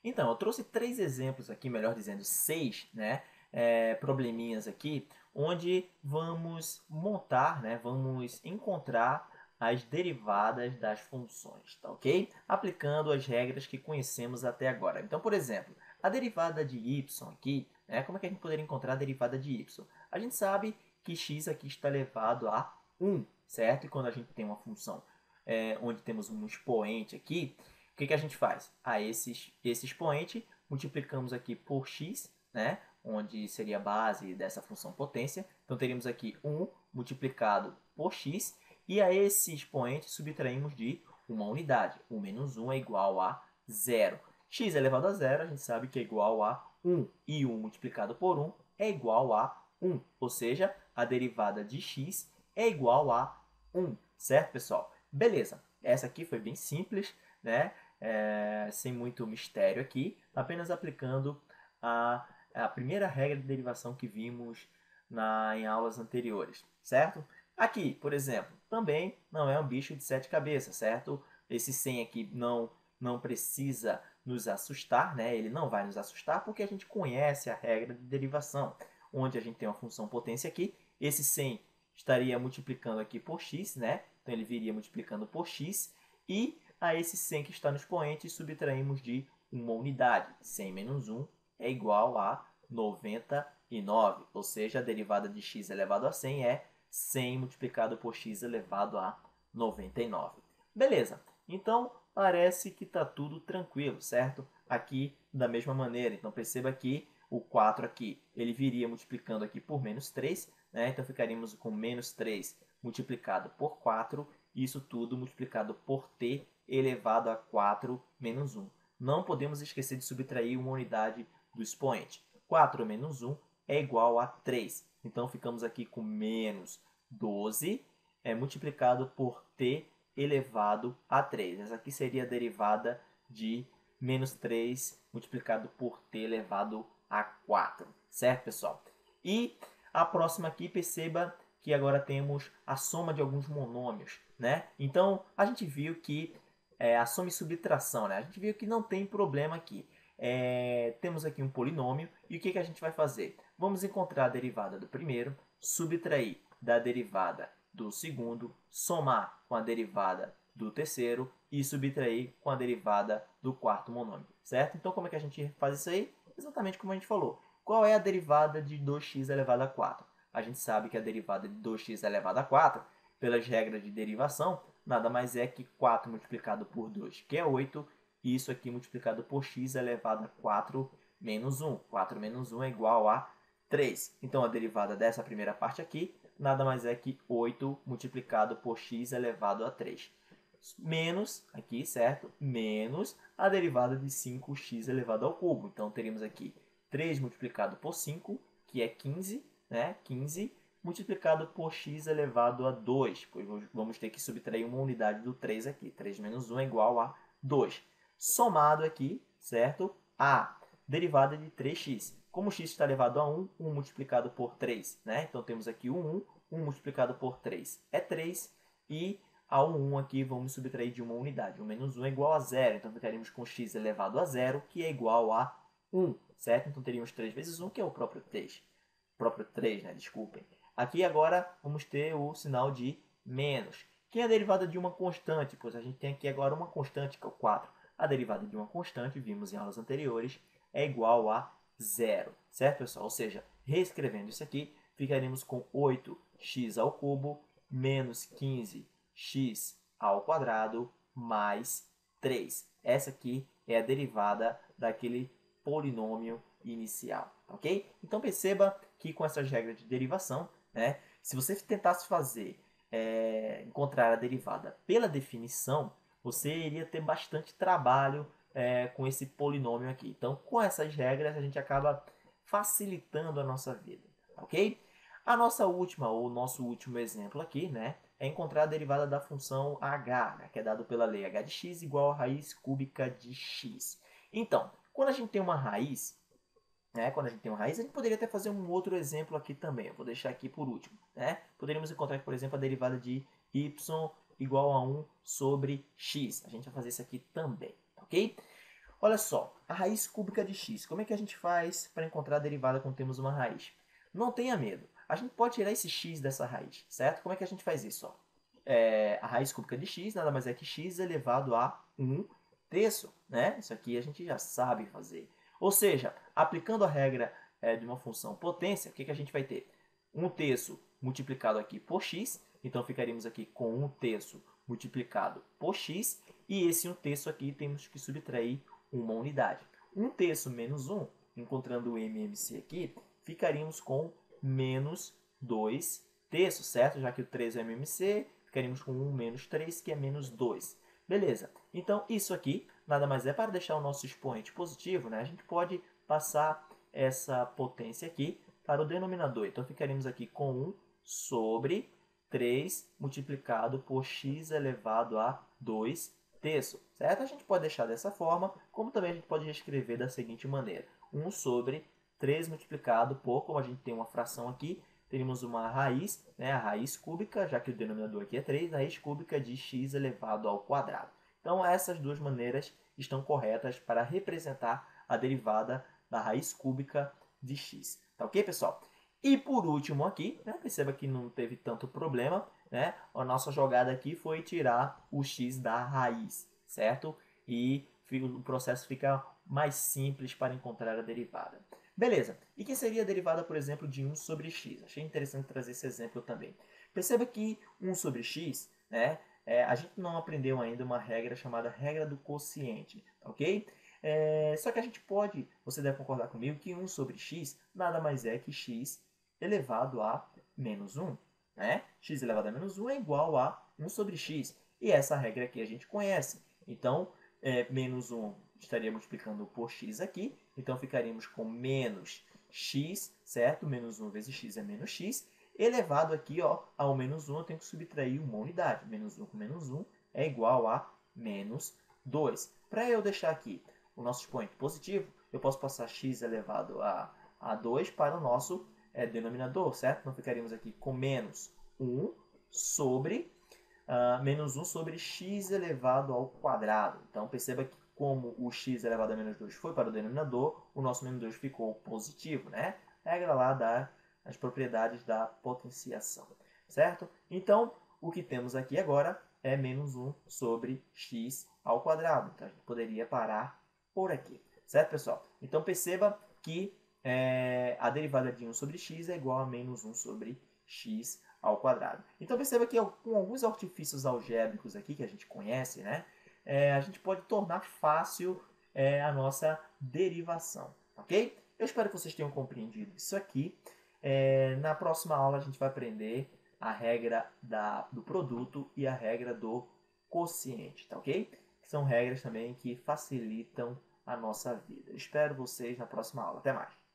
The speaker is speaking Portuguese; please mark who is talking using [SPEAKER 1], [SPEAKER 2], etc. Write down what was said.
[SPEAKER 1] Então, eu trouxe 3 exemplos aqui, melhor dizendo, 6, né, probleminhas aqui, onde vamos montar, né, vamos encontrar as derivadas das funções, tá ok? Aplicando as regras que conhecemos até agora. Então, por exemplo, a derivada de y aqui, né, como é que a gente poderia encontrar a derivada de y? A gente sabe que x aqui está elevado a 1, certo? E quando a gente tem uma função onde temos um expoente aqui, o que a gente faz? Esse expoente multiplicamos aqui por x, né? Onde seria a base dessa função potência. Então, teríamos aqui 1 multiplicado por x, e a esse expoente subtraímos de uma unidade. 1 menos 1 é igual a 0. X elevado a 0, a gente sabe que é igual a 1, e 1 multiplicado por 1 é igual a 1. Ou seja, a derivada de x é igual a 1, certo, pessoal? Beleza, essa aqui foi bem simples, né? Sem muito mistério aqui, apenas aplicando a primeira regra de derivação que vimos em aulas anteriores, certo? Aqui, por exemplo, também não é um bicho de 7 cabeças, certo? Esse 100 aqui não precisa nos assustar, né? Ele não vai nos assustar porque a gente conhece a regra de derivação, onde a gente tem uma função potência aqui, esse 100 estaria multiplicando aqui por x, né? Então ele viria multiplicando por x, e a esse 100 que está no expoente subtraímos de uma unidade. 100 menos 1 é igual a 99, ou seja, a derivada de x elevado a 100 é 100 multiplicado por x elevado a 99. Beleza, então parece que está tudo tranquilo, certo? Aqui da mesma maneira, então perceba que o 4 aqui, ele viria multiplicando aqui por menos 3, né? Então ficaríamos com menos 3 multiplicado por 4, isso tudo multiplicado por t elevado a 4 menos 1. Não podemos esquecer de subtrair uma unidade do expoente. 4 menos 1 é igual a 3. Então ficamos aqui com menos 12 multiplicado por t elevado a 3. Essa aqui seria a derivada de menos 3 multiplicado por t elevado a 4. Certo, pessoal? E a próxima aqui, perceba que agora temos a soma de alguns monômios, né? Então, a gente viu que a soma e subtração, né? A gente viu que não tem problema aqui. Temos aqui um polinômio, e o que a gente vai fazer? Vamos encontrar a derivada do primeiro, subtrair da derivada do segundo, somar com a derivada do terceiro e subtrair com a derivada do quarto monômio, certo? Então, como é que a gente faz isso aí? Exatamente como a gente falou. Qual é a derivada de 2x elevado a 4? A gente sabe que a derivada de 2x elevado a 4, pelas regras de derivação, nada mais é que 4 multiplicado por 2, que é 8, e isso aqui multiplicado por x elevado a 4 menos 1. 4 menos 1 é igual a 3. Então, a derivada dessa primeira parte aqui, nada mais é que 8 multiplicado por x elevado a 3. Menos, aqui, certo? Menos a derivada de 5x elevado ao cubo. Então, teríamos aqui 3 multiplicado por 5, que é 15, né? 15 multiplicado por x elevado a 2, pois vamos ter que subtrair uma unidade do 3 aqui. 3 menos 1 é igual a 2. Somado aqui, certo? A derivada de 3x. Como x está elevado a 1, 1 multiplicado por 3, né? Então, temos aqui o 1, 1 multiplicado por 3 é 3, e ao 1 aqui vamos subtrair de uma unidade. 1 menos 1 é igual a 0, então ficaríamos com x elevado a 0, que é igual a 1, certo? Então teríamos 3 vezes 1, que é o próprio 3. Próprio 3, né? Desculpem. Aqui agora vamos ter o sinal de menos, que é a derivada de uma constante, pois a gente tem aqui agora uma constante, que é o 4. A derivada de uma constante, vimos em aulas anteriores, é igual a 0, certo, pessoal? Ou seja, reescrevendo isso aqui, ficaríamos com 8x ao cubo menos 15x ao quadrado mais 3. Essa aqui é a derivada daquele polinômio inicial, ok? Então perceba que com essas regras de derivação, né, se você tentasse encontrar a derivada pela definição, você iria ter bastante trabalho com esse polinômio aqui. Então, com essas regras, a gente acaba facilitando a nossa vida, ok? A nossa última, ou nosso último exemplo aqui, né, é encontrar a derivada da função h, né, que é dado pela lei h de x igual a raiz cúbica de x. Então, quando a gente tem uma raiz, a gente poderia até fazer um outro exemplo aqui também. Eu vou deixar aqui por último, né? Poderíamos encontrar, por exemplo, a derivada de y igual a 1 sobre x. A gente vai fazer isso aqui também, ok? Olha só, a raiz cúbica de x. Como é que a gente faz para encontrar a derivada quando temos uma raiz? Não tenha medo. A gente pode tirar esse x dessa raiz, certo? Como é que a gente faz isso? Ó? A raiz cúbica de x nada mais é que x elevado a 1/3, né? Isso aqui a gente já sabe fazer. Ou seja, aplicando a regra de uma função potência, o que a gente vai ter? 1/3 multiplicado aqui por x, então ficaríamos aqui com 1/3 multiplicado por x, e esse 1/3 aqui temos que subtrair uma unidade. 1/3 menos 1, encontrando o MMC aqui, ficaríamos com menos 2/3, certo? Já que o 3 é MMC, ficaríamos com 1 menos 3, que é menos 2. Beleza, então isso aqui nada mais é para deixar o nosso expoente positivo, né? A gente pode passar essa potência aqui para o denominador. Então ficaríamos aqui com 1 sobre 3 multiplicado por x elevado a 2/3, certo? A gente pode deixar dessa forma, como também a gente pode escrever da seguinte maneira. 1 sobre 3 multiplicado por, como a gente tem uma fração aqui, teríamos uma raiz, né, a raiz cúbica, já que o denominador aqui é 3, a raiz cúbica de x elevado ao quadrado. Então, essas duas maneiras estão corretas para representar a derivada da raiz cúbica de x. Tá ok, pessoal? E por último aqui, né, perceba que não teve tanto problema, né? A nossa jogada aqui foi tirar o x da raiz, certo? E o processo fica mais simples para encontrar a derivada. Beleza, e que seria a derivada, por exemplo, de 1 sobre x? Achei interessante trazer esse exemplo também. Perceba que 1 sobre x, né, a gente não aprendeu ainda uma regra chamada regra do quociente, ok? Só que a gente pode, você deve concordar comigo, que 1 sobre x nada mais é que x elevado a menos 1. Né? X elevado a menos 1 é igual a 1 sobre x. E essa regra aqui a gente conhece. Então, menos 1 estaria multiplicando por x aqui. Então, ficaríamos com menos x, certo? Menos 1 vezes x é menos x. Elevado aqui ó, ao menos 1, eu tenho que subtrair uma unidade. Menos 1 com menos 1 é igual a menos 2. Para eu deixar aqui o nosso expoente positivo, eu posso passar x elevado a 2 para o nosso denominador, certo? Então, ficaríamos aqui com menos 1 sobre menos 1 sobre x elevado ao quadrado. Então, perceba que como o x elevado a menos 2 foi para o denominador, o nosso menos 2 ficou positivo, né? Regra lá das propriedades da potenciação, certo? Então, o que temos aqui agora é menos 1 sobre x ao quadrado. Então, a gente poderia parar por aqui, certo, pessoal? Então, perceba que a derivada de 1 sobre x é igual a menos 1 sobre x ao quadrado. Então perceba que com alguns artifícios algébricos aqui que a gente conhece, né, a gente pode tornar fácil a nossa derivação, ok? Eu espero que vocês tenham compreendido isso aqui. Na próxima aula a gente vai aprender a regra do produto e a regra do quociente, tá ok? São regras também que facilitam a nossa vida. Eu espero vocês na próxima aula. Até mais!